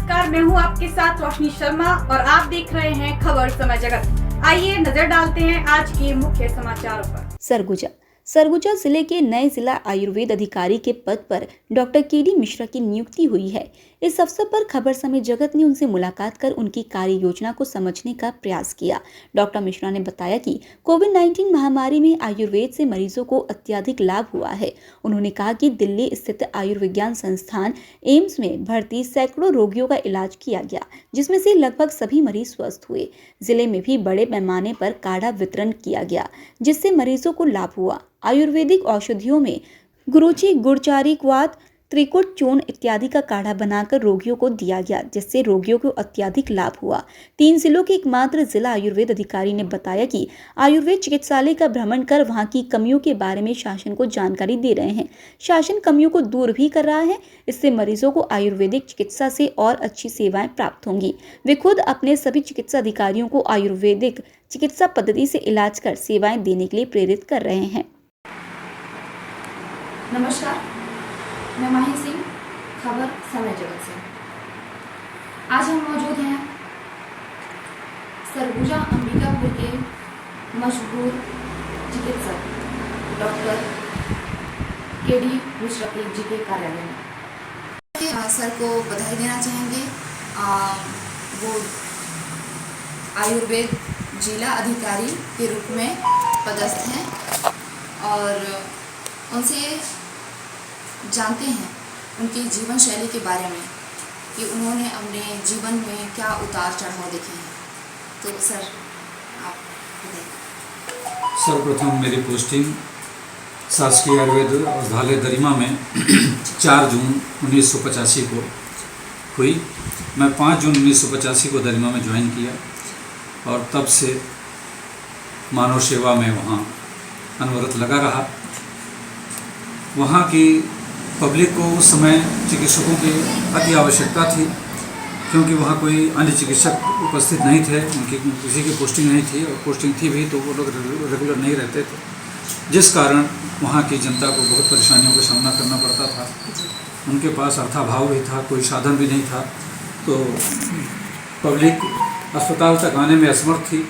नमस्कार, मैं हूं आपके साथ रोशनी शर्मा और आप देख रहे हैं खबर समय जगत। आइए नजर डालते हैं आज के मुख्य समाचारों पर। सरगुजा जिले के नए जिला आयुर्वेद अधिकारी के पद पर डॉक्टर केडी मिश्रा की नियुक्ति हुई है। इस अवसर पर खबर समय जगत ने उनसे मुलाकात कर उनकी कार्य योजना को समझने का प्रयास किया। डॉक्टर मिश्रा ने बताया कि कोविड-19 महामारी में आयुर्वेद से मरीजों को अत्यधिक लाभ हुआ है। उन्होंने कहा कि दिल्ली स्थित आयुर्विज्ञान संस्थान एम्स में भर्ती सैकड़ों रोगियों का इलाज किया गया, जिसमें से लगभग सभी मरीज स्वस्थ हुए। जिले में भी बड़े पैमाने पर काढ़ा वितरण किया गया, जिससे मरीजों को लाभ हुआ। आयुर्वेदिक औषधियों में गुरुचि, गुड़चारी, क्वाथ, त्रिकुट, चूर्ण इत्यादि का काढ़ा बनाकर रोगियों को दिया गया, जिससे रोगियों को अत्यधिक लाभ हुआ। 3 जिलों के एकमात्र जिला आयुर्वेद अधिकारी ने बताया कि आयुर्वेद चिकित्सालय का भ्रमण कर वहां की कमियों के बारे में शासन को जानकारी दे रहे हैं। शासन कमियों को दूर भी कर रहा है। इससे मरीजों को आयुर्वेदिक चिकित्सा से और अच्छी सेवाएं प्राप्त होंगी। वे खुद अपने सभी चिकित्सा अधिकारियों को आयुर्वेदिक चिकित्सा पद्धति से इलाज कर सेवाएं देने के लिए प्रेरित कर रहे हैं। नमस्कार, मैं माही सिंह, खबर समय जगत से। आज हम मौजूद हैं सरगुजा अंबिकापुर के मशहूर चिकित्सक डॉक्टर केडी मिश्रा जी के कार्यालय में। सर को बधाई देना चाहेंगे। वो आयुर्वेद जिला अधिकारी के रूप में पदस्थ हैं और उनसे जानते हैं उनकी जीवन शैली के बारे में कि उन्होंने अपने जीवन में क्या उतार चढ़ाव देखे हैं। तो सर आप बताइए। सर्वप्रथम मेरी पोस्टिंग शासकीय आयुर्वेद औषधालय दरिमा में 4 जून 1985 को हुई। मैं 5 जून 1985 को दरिमा में ज्वाइन किया और तब से मानव सेवा में वहाँ अनवरत लगा रहा। वहाँ की पब्लिक को उस समय चिकित्सकों की अति आवश्यकता थी, क्योंकि वहाँ कोई अन्य चिकित्सक उपस्थित नहीं थे। उनकी किसी की पोस्टिंग नहीं थी, और पोस्टिंग थी भी तो वो लोग रेगुलर नहीं रहते थे, जिस कारण वहाँ की जनता को बहुत परेशानियों का सामना करना पड़ता था। उनके पास अर्थाभाव भी था, कोई साधन भी नहीं था, तो पब्लिक अस्पताल तक आने में असमर्थ थी।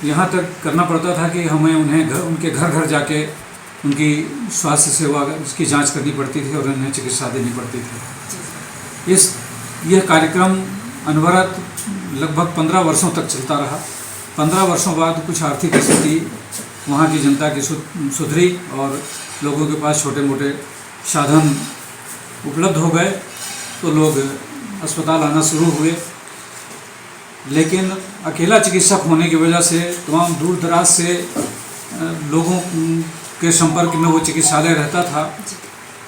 यहाँ तक करना पड़ता था कि हमें उनके घर घर जाके उनकी स्वास्थ्य सेवा उसकी जांच करनी पड़ती थी और उन्हें चिकित्सा देनी पड़ती थी। यह कार्यक्रम अनवरत लगभग 15 वर्षों तक चलता रहा। 15 वर्षों बाद कुछ आर्थिक स्थिति वहाँ की जनता की सुधरी और लोगों के पास छोटे मोटे साधन उपलब्ध हो गए, तो लोग अस्पताल आना शुरू हुए। लेकिन अकेला चिकित्सक होने की वजह से तमाम दूर दराज से लोगों के संपर्क में वो चिकित्सालय रहता था,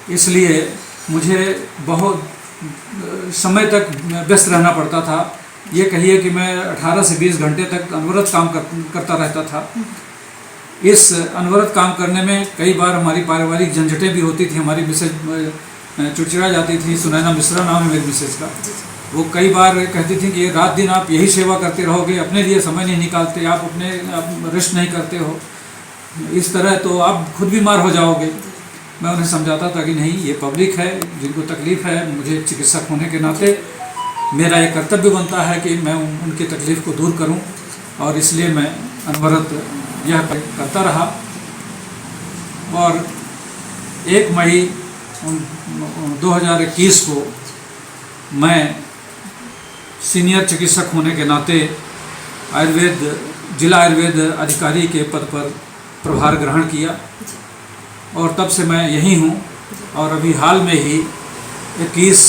इसलिए मुझे बहुत समय तक व्यस्त रहना पड़ता था। ये कहिए कि मैं 18 से 20 घंटे तक अनवरत काम करता रहता था। इस अनवरत काम करने में कई बार हमारी पारिवारिक झंझटें भी होती थी। हमारी मिसेज चिड़चिड़ा जाती थी। सुनैना मिश्रा नाम है मेरी मिसेज का। वो कई बार कहती थी कि रात दिन आप यही सेवा करते रहोगे, अपने लिए समय नहीं निकालते, आप रेस्ट नहीं करते हो, इस तरह तो आप खुद बीमार हो जाओगे। मैं उन्हें समझाता था कि नहीं, ये पब्लिक है जिनको तकलीफ़ है। मुझे चिकित्सक होने के नाते मेरा ये कर्तव्य बनता है कि मैं उनकी तकलीफ़ को दूर करूं, और इसलिए मैं अनवरत यह करता रहा। और 1 मई 2021 को मैं सीनियर चिकित्सक होने के नाते जिला आयुर्वेद अधिकारी के पद पर प्रभार ग्रहण किया, और तब से मैं यहीं हूँ। और अभी हाल में ही 21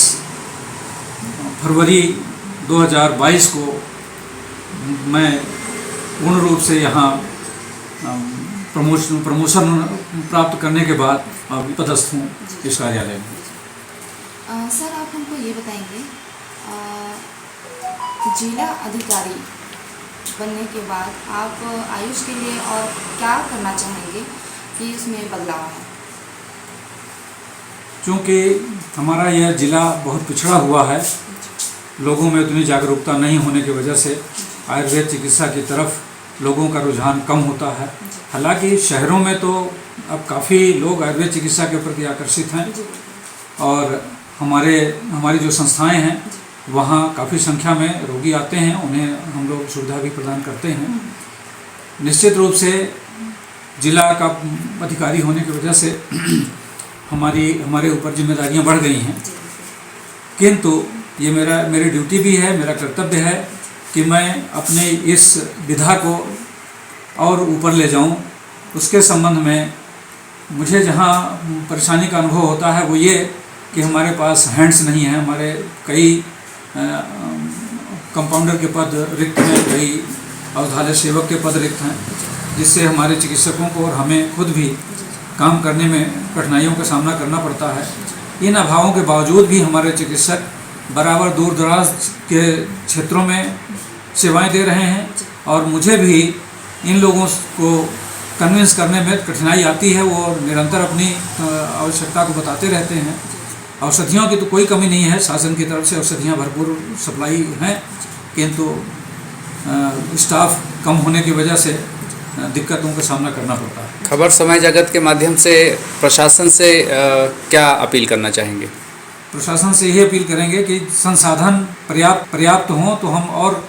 फरवरी 2022 को मैं पूर्ण रूप से यहाँ प्रमोशन प्राप्त करने के बाद अभी पदस्थ हूँ इस कार्यालय में। सर आप हमको ये बताएंगे, जिला अधिकारी बनने के बाद आप आयुष के लिए और क्या करना चाहेंगे कि उसमें बदलाव है? क्योंकि हमारा यह ज़िला बहुत पिछड़ा हुआ है, लोगों में उतनी जागरूकता नहीं होने की वजह से आयुर्वेद चिकित्सा की तरफ लोगों का रुझान कम होता है। हालांकि शहरों में तो अब काफ़ी लोग आयुर्वेद चिकित्सा के प्रति आकर्षित हैं, और हमारी जो संस्थाएं हैं वहाँ काफ़ी संख्या में रोगी आते हैं, उन्हें हम लोग सुविधा भी प्रदान करते हैं। निश्चित रूप से जिला का अधिकारी होने की वजह से हमारे ऊपर जिम्मेदारियां बढ़ गई हैं, किंतु ये मेरी ड्यूटी भी है, मेरा कर्तव्य है कि मैं अपने इस विधा को और ऊपर ले जाऊं। उसके संबंध में मुझे जहां परेशानी का अनुभव होता है वो ये कि हमारे पास हैंड्स नहीं हैं। हमारे कई कंपाउंडर के पद रिक्त हैं, कई औषधालय सेवक के पद रिक्त हैं, जिससे हमारे चिकित्सकों को और हमें खुद भी काम करने में कठिनाइयों का सामना करना पड़ता है। इन अभावों के बावजूद भी हमारे चिकित्सक बराबर दूर दराज के क्षेत्रों में सेवाएं दे रहे हैं और मुझे भी इन लोगों को कन्विंस करने में कठिनाई आती है। वो निरंतर अपनी आवश्यकता को बताते रहते हैं। औषधियों की तो कोई कमी नहीं है, शासन की तरफ से औषधियाँ भरपूर सप्लाई हैं, किंतु स्टाफ कम होने की वजह से दिक्कतों का सामना करना पड़ता है। खबर समय जगत के माध्यम से प्रशासन से क्या अपील करना चाहेंगे? प्रशासन से यही अपील करेंगे कि संसाधन पर्याप्त हों तो हम और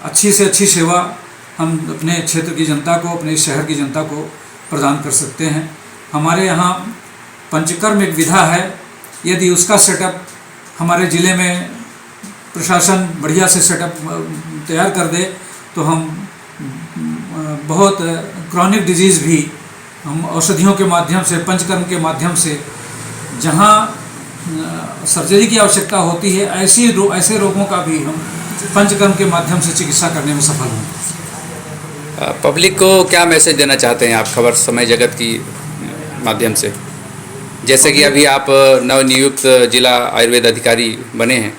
अच्छी से अच्छी सेवा हम अपने क्षेत्र की जनता को, अपने शहर की जनता को प्रदान कर सकते हैं। हमारे यहाँ पंचकर्म एक विधा है, यदि उसका सेटअप हमारे ज़िले में प्रशासन बढ़िया से सेटअप तैयार कर दे तो हम बहुत क्रॉनिक डिजीज़ भी हम औषधियों के माध्यम से, पंचकर्म के माध्यम से, जहाँ सर्जरी की आवश्यकता होती है ऐसे रोगों का भी हम पंचकर्म के माध्यम से चिकित्सा करने में सफल हों। पब्लिक को क्या मैसेज देना चाहते हैं आप खबर समय जगत की माध्यम से? जैसे कि अभी आप नवनियुक्त जिला आयुर्वेद अधिकारी बने हैं।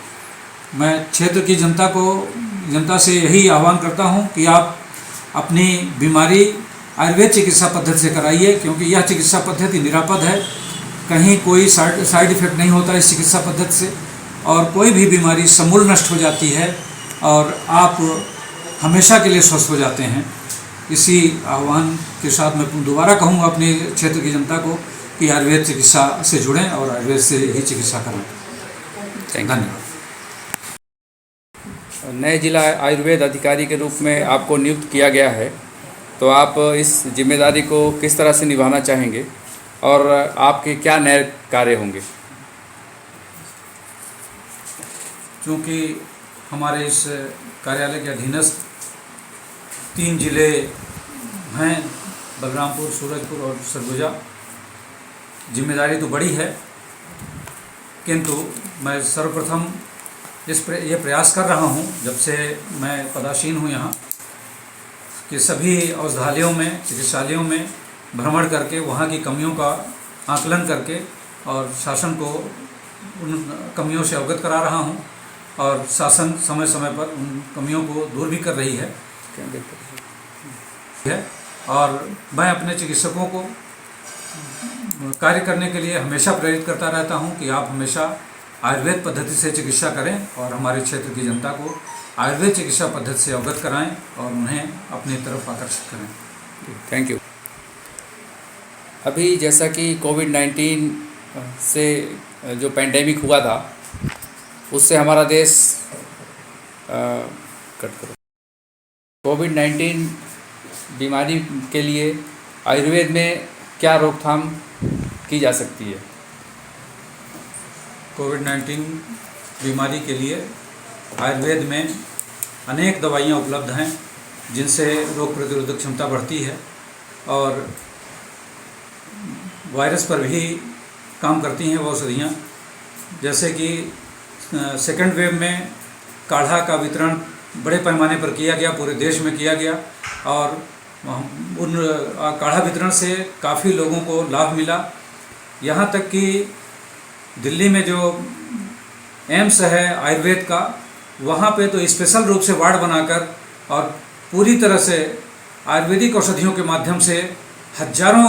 मैं क्षेत्र की जनता से यही आह्वान करता हूं कि आप अपनी बीमारी आयुर्वेद चिकित्सा पद्धति से कराइए, क्योंकि यह चिकित्सा पद्धति निरापद है। कहीं कोई साइड इफ़ेक्ट नहीं होता इस चिकित्सा पद्धति से और कोई भी बीमारी समूल नष्ट हो जाती है और आप हमेशा के लिए स्वस्थ हो जाते हैं। इसी आह्वान के साथ मैं दोबारा कहूँगा अपने क्षेत्र की जनता को कि आयुर्वेद चिकित्सा से जुड़ें और आयुर्वेद से ही चिकित्सा करें। धन्यवाद। नए जिला आयुर्वेद अधिकारी के रूप में आपको नियुक्त किया गया है, तो आप इस जिम्मेदारी को किस तरह से निभाना चाहेंगे और आपके क्या नए कार्य होंगे? क्योंकि हमारे इस कार्यालय के अधीनस्थ 3 जिले हैं, बलरामपुर, सूरजपुर और सरगुजा। जिम्मेदारी तो बड़ी है, किंतु मैं सर्वप्रथम ये प्रयास कर रहा हूँ जब से मैं पदासीन हूँ यहाँ, कि सभी औषधालयों में, चिकित्सालयों में भ्रमण करके वहाँ की कमियों का आकलन करके और शासन को उन कमियों से अवगत करा रहा हूँ और शासन समय समय पर उन कमियों को दूर भी कर रही है। और मैं अपने चिकित्सकों को कार्य करने के लिए हमेशा प्रेरित करता रहता हूं कि आप हमेशा आयुर्वेद पद्धति से चिकित्सा करें और हमारे क्षेत्र की जनता को आयुर्वेद चिकित्सा पद्धति से अवगत कराएं और उन्हें अपनी तरफ आकर्षित करें। Thank you. अभी जैसा कि कोविड-19 से जो पैंडेमिक हुआ था उससे हमारा देश कोविड-19 बीमारी के लिए आयुर्वेद में क्या रोकथाम की जा सकती है? कोविड-19 बीमारी के लिए आयुर्वेद में अनेक दवाइयाँ उपलब्ध हैं जिनसे रोग प्रतिरोधक क्षमता बढ़ती है और वायरस पर भी काम करती हैं वो औषधियाँ। जैसे कि सेकेंड वेव में काढ़ा का वितरण बड़े पैमाने पर किया गया, पूरे देश में किया गया और उन काढ़ा वितरण से काफ़ी लोगों को लाभ मिला। यहाँ तक कि दिल्ली में जो एम्स है आयुर्वेद का, वहाँ पे तो स्पेशल रूप से वार्ड बनाकर और पूरी तरह से आयुर्वेदिक औषधियों के माध्यम से हजारों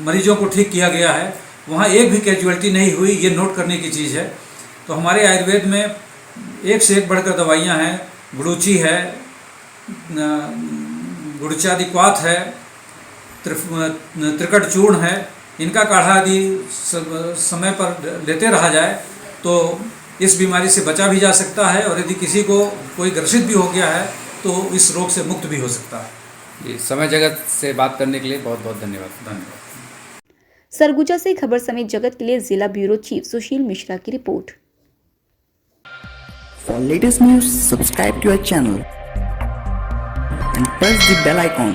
मरीजों को ठीक किया गया है। वहाँ एक भी कैजुअल्टी नहीं हुई, ये नोट करने की चीज़ है। तो हमारे आयुर्वेद में एक से एक बढ़कर दवाइयाँ हैं। गुड़ूची है, गुड़चादिक्वाथ है, त्रिकट चूर्ण है इनका काढ़ा यदि समय पर लेते रहा जाए तो इस बीमारी से बचा भी जा सकता है, और यदि किसी को कोई ग्रसित भी हो गया है तो इस रोग से मुक्त भी हो सकता है। जी, समय जगत से बात करने के लिए बहुत बहुत धन्यवाद। धन्यवाद। सरगुजा से खबर समय जगत के लिए जिला ब्यूरो चीफ सुशील मिश्रा की report. For latest news, subscribe to our channel and press the bell icon